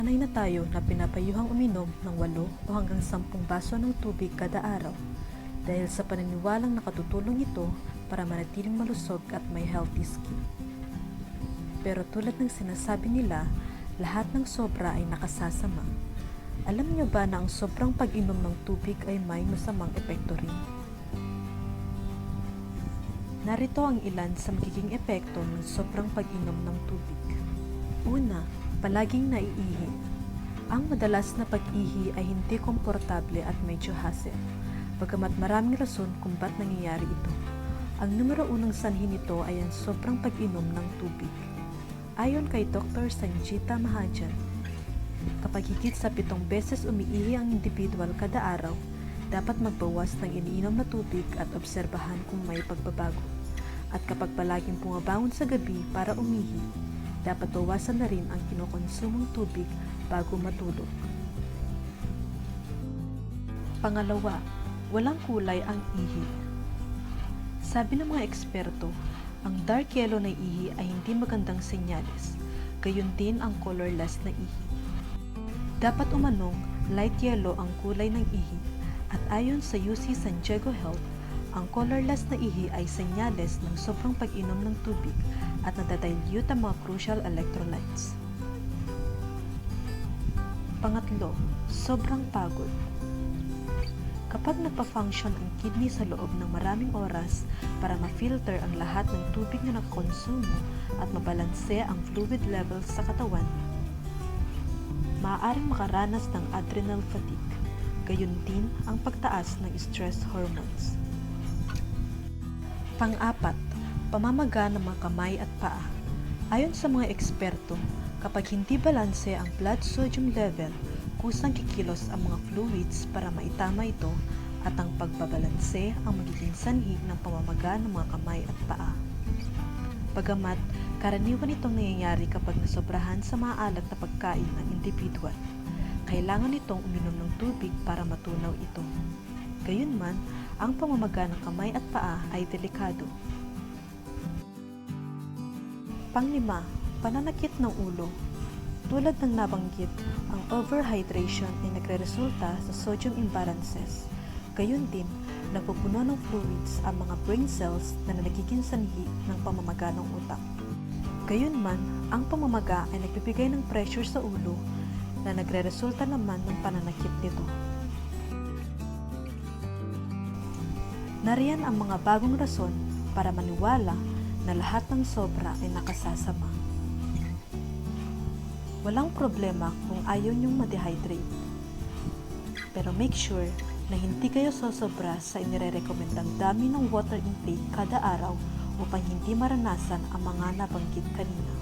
Sanay na tayo na pinapayuhang uminom ng 8 o hanggang 10 baso ng tubig kada araw dahil sa paniniwalang nakatutulong ito para manatiling malusog at may healthy skin. Pero tulad ng sinasabi nila, lahat ng sobra ay nakasasama. Alam niyo ba na ang sobrang pag-inom ng tubig ay may masamang epekto rin? Narito ang ilan sa magiging epekto ng sobrang pag-inom ng tubig. Una, palaging naiihi. Ang madalas na pag-ihi ay hindi komportable at medyo hassle, bagamat maraming rason kung ba't nangyayari ito. Ang numero unang sanhi nito ay ang sobrang pag-inom ng tubig. Ayon kay Dr. Sanjita Mahajan, kapag higit sa 7 beses umiihi ang individual kada araw, dapat magbawas ng iniinom na tubig at obserbahan kung may pagbabago. At kapag palaging pumabangon sa gabi para umihi, dapat bawasan na rin ang kinokonsumong tubig bago matulog. Pangalawa, walang kulay ang ihi. Sabi ng mga eksperto, ang dark yellow na ihi ay hindi magandang senyales, gayon din ang colorless na ihi. Dapat umanong light yellow ang kulay ng ihi at ayon sa UC San Diego Health, ang colorless na ihi ay senyales ng sobrang pag-inom ng tubig at nadadilute ang mga crucial electrolytes. Pangatlo, sobrang pagod. Kapag nagpa-function ang kidney sa loob ng maraming oras para ma-filter ang lahat ng tubig na nakonsumo at mabalanse ang fluid levels sa katawan, maaaring makaranas ng adrenal fatigue, gayon din ang pagtaas ng stress hormones. Pang-apat, pamamaga ng mga kamay at paa. Ayon sa mga eksperto, kapag hindi balanse ang blood sodium level, kusang kikilos ang mga fluids para maitama ito at ang pagbabalanse ang magiging sanhi ng pamamaga ng mga kamay at paa. Bagamat, karaniwan itong nangyayari kapag nasobrahan sa maalat na pagkain ng individual. Kailangan itong uminom ng tubig para matunaw ito. Gayunman, ang pamamaga ng kamay at paa ay delikado. Panglima, pananakit ng ulo. Tulad ng nabanggit, ang overhydration ay nagreresulta sa sodium imbalances. Gayon din, napupuno ng fluids ang mga brain cells na nagiging sanhi ng pamamaga ng utak. Gayunman, ang pamamaga ay nagbibigay ng pressure sa ulo na nagreresulta naman ng pananakit nito. Nariyan ang mga bagong rason para maniwala na lahat ng sobra ay nakasasama. Walang problema kung ayaw niyong ma-dehydrate. Pero make sure na hindi kayo sosobra sa inirerekomendang dami ng water intake kada araw upang hindi maranasan ang mga nabanggit kanina.